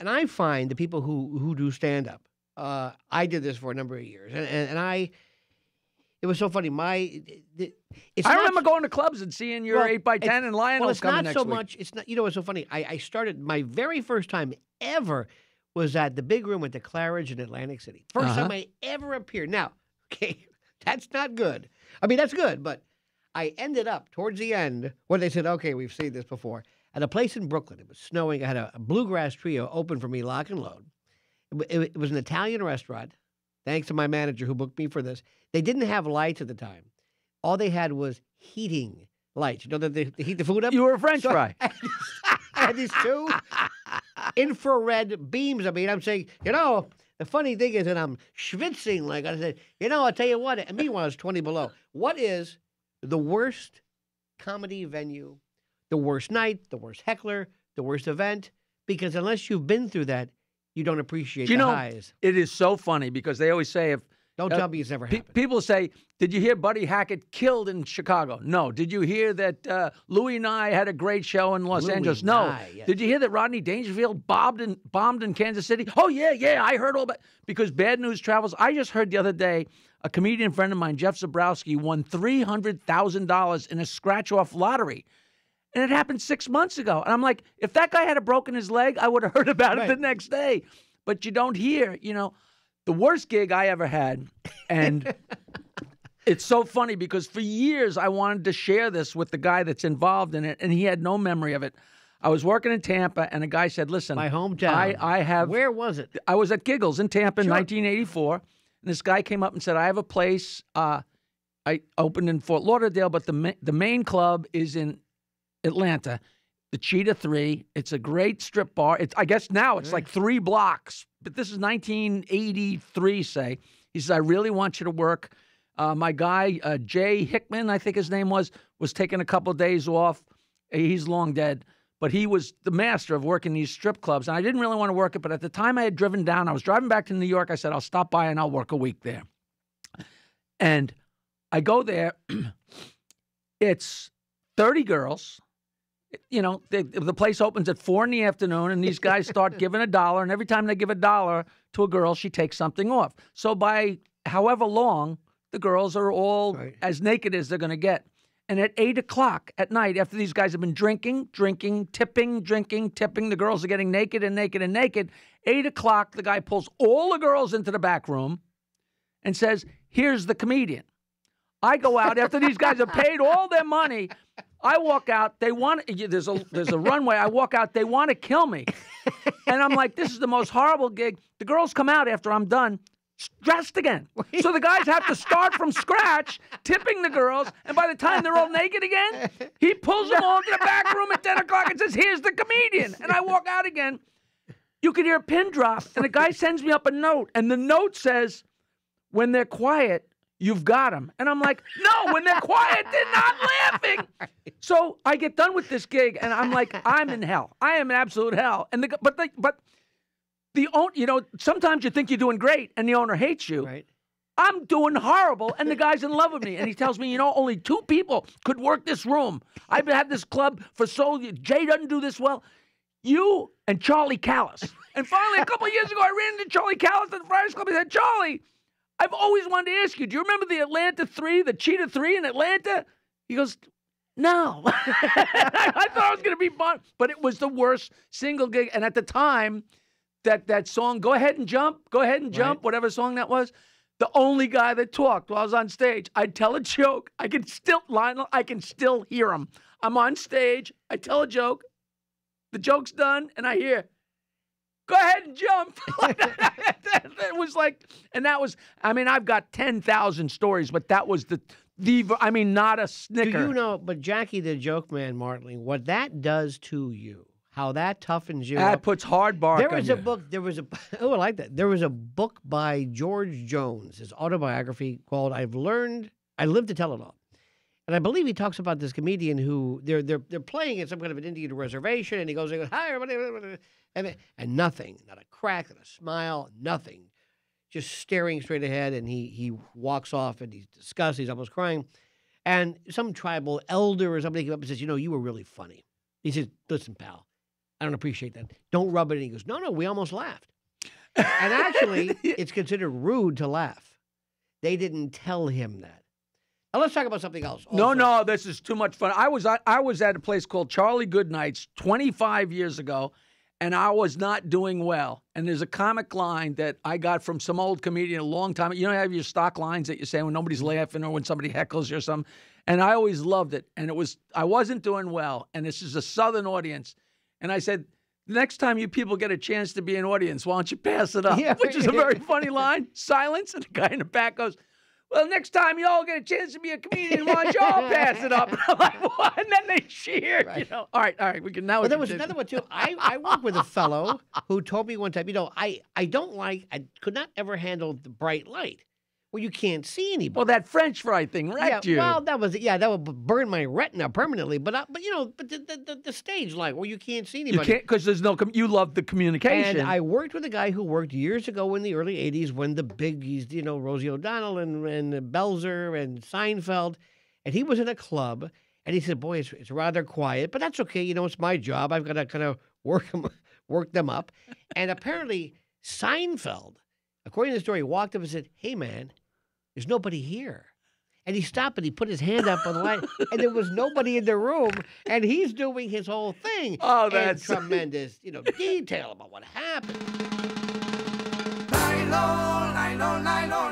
And I find the people who do stand up. I did this for a number of years, and I. It was so funny. It's I not remember going to clubs and seeing your 8x10 and Lionel it's coming not next so week. much. It's not. You know what's so funny? I started my very first time ever was at the big room at the Claridge in Atlantic City. First time I ever appeared. Now, okay, that's not good. I mean, that's good, but I ended up towards the end when they said, "Okay, we've seen this before." At a place in Brooklyn, it was snowing. I had a bluegrass trio open for me, lock and load. It was an Italian restaurant. Thanks to my manager who booked me for this. They didn't have lights at the time. All they had was heating lights. You know that they heat the food up? You were a French fry. I had these two infrared beams. I mean, I'm saying, the funny thing is that I'm schwitzing. Like I said, I'll tell you what. And meanwhile, it's 20 below. What is the worst comedy venue, the worst night, the worst heckler, the worst event? Because unless you've been through that, you don't appreciate the highs. It is so funny because they always say don't tell me it's never happened. People say, did you hear Buddy Hackett killed in Chicago? No. Did you hear that Louis Nye had a great show in Los Angeles? No. Yes. Did you hear that Rodney Dangerfield bombed in Kansas City? Oh, yeah, I heard all about because bad news travels. I just heard the other day a comedian friend of mine, Jeff Zabrowski, won $300,000 in a scratch-off lottery. And it happened 6 months ago. And I'm like, if that guy had broken his leg, I would have heard about it the next day. But you don't hear, the worst gig I ever had. And it's so funny because for years I wanted to share this with the guy that's involved in it, and he had no memory of it. I was working in Tampa, and a guy said, listen. My hometown. I have. Where was it? I was at Giggles in Tampa in 1984. And this guy came up and said, I have a place. I opened in Fort Lauderdale, but the main club is in Atlanta, the Cheetah 3. It's a great strip bar. I guess now it's like 3 blocks, but this is 1983, say. He says, I really want you to work. My guy, Jay Hickman, I think his name was taking a couple of days off. He's long dead, but he was the master of working these strip clubs. And I didn't really want to work it, but at the time I had driven down, I was driving back to New York. I said, I'll stop by and I'll work a week there. And I go there. It's 30 girls. The place opens at 4 p.m, and these guys start giving $1, and every time they give $1 to a girl, she takes something off. So by however long, the girls are all as naked as they're going to get. And at 8 o'clock at night, after these guys have been drinking, tipping, the girls are getting naked and naked and naked. 8 o'clock, the guy pulls all the girls into the back room and says, here's the comedian. I go out after these guys have paid all their money. I walk out. There's a runway. I walk out. They want to kill me, and I'm like, this is the most horrible gig. The girls come out after I'm done, dressed again. So the guys have to start from scratch, tipping the girls, and by the time they're all naked again, he pulls them all into the back room at 10 o'clock and says, "Here's the comedian." And I walk out again. You could hear a pin drop, and the guy sends me up a note, and the note says, "When they're quiet, you've got them." And I'm like, no, when they're quiet, they're not laughing. So I get done with this gig, and I'm like, I'm in hell. I am in absolute hell. And the owner, sometimes you think you're doing great, and the owner hates you. Right. I'm doing horrible, and the guy's in love with me. And he tells me, only 2 people could work this room. I've had this club for Jay doesn't do this well. You and Charlie Callis. And finally, a couple of years ago, I ran into Charlie Callis at the Friars Club. I said, Charlie, I've always wanted to ask you, do you remember the Atlanta 3, the Cheetah 3 in Atlanta? He goes, no. I thought I was going to be fun, but it was the worst single gig. And at the time, that song, Go Ahead and Jump, whatever song that was, the only guy that talked while I was on stage, I'd tell a joke. Lionel, I can still hear him. I'm on stage, I tell a joke, the joke's done, and I hear, go ahead and jump. It was like, and that was, I've got 10,000 stories, but that was not a snicker. Do you know, but Jackie the Joke Man, Martling, what that does to you, how that toughens you that up. puts hard bark on you. I like that. There was a book by George Jones, his autobiography called I Live to Tell It All. And I believe he talks about this comedian who they're playing at some kind of an Indian reservation, and he goes, hi, everybody, and nothing, not a crack, not a smile, nothing, just staring straight ahead. And he walks off, and he's disgusted, he's almost crying. And some tribal elder or somebody came up and says, you were really funny. He says, listen, pal, I don't appreciate that. Don't rub it in. He goes, no, we almost laughed. And actually, it's considered rude to laugh. They didn't tell him that. Now let's talk about something else. Also. No, this is too much fun. I was at a place called Charlie Goodnight's 25 years ago, and I was not doing well. And there's a comic line that I got from some old comedian a long time. You know, you have your stock lines that you say when nobody's laughing or when somebody heckles you or something. And I always loved it. And I wasn't doing well. And this is a Southern audience. And I said, next time you people get a chance to be an audience, why don't you pass it up? Yeah. Which is a very funny line. Silence. And the guy in the back goes, well, next time you all get a chance to be a comedian, why don't you all pass it up? And I'm like, what? And then they cheered, Right. you know. All right, we can now. Well, there was another one, too. I worked with a fellow who told me one time, I could not ever handle the bright light where you can't see anybody. Well, that French fry thing wrecked you. Well, that would burn my retina permanently. But the stage light where you can't see anybody. You can't, because there's no, you love the communication. And I worked with a guy who worked years ago in the early 80s when the biggies, Rosie O'Donnell and Belzer and Seinfeld, and he was in a club, and he said, boy, it's rather quiet, but that's okay. It's my job. I've got to kind of work them up. And apparently Seinfeld, according to the story, walked up and said, hey, man, there's nobody here. And he stopped and he put his hand up on the light, and there was nobody in the room, and he's doing his whole thing. Oh, that's tremendous, detail about what happened. Nylon, nylon, nylon.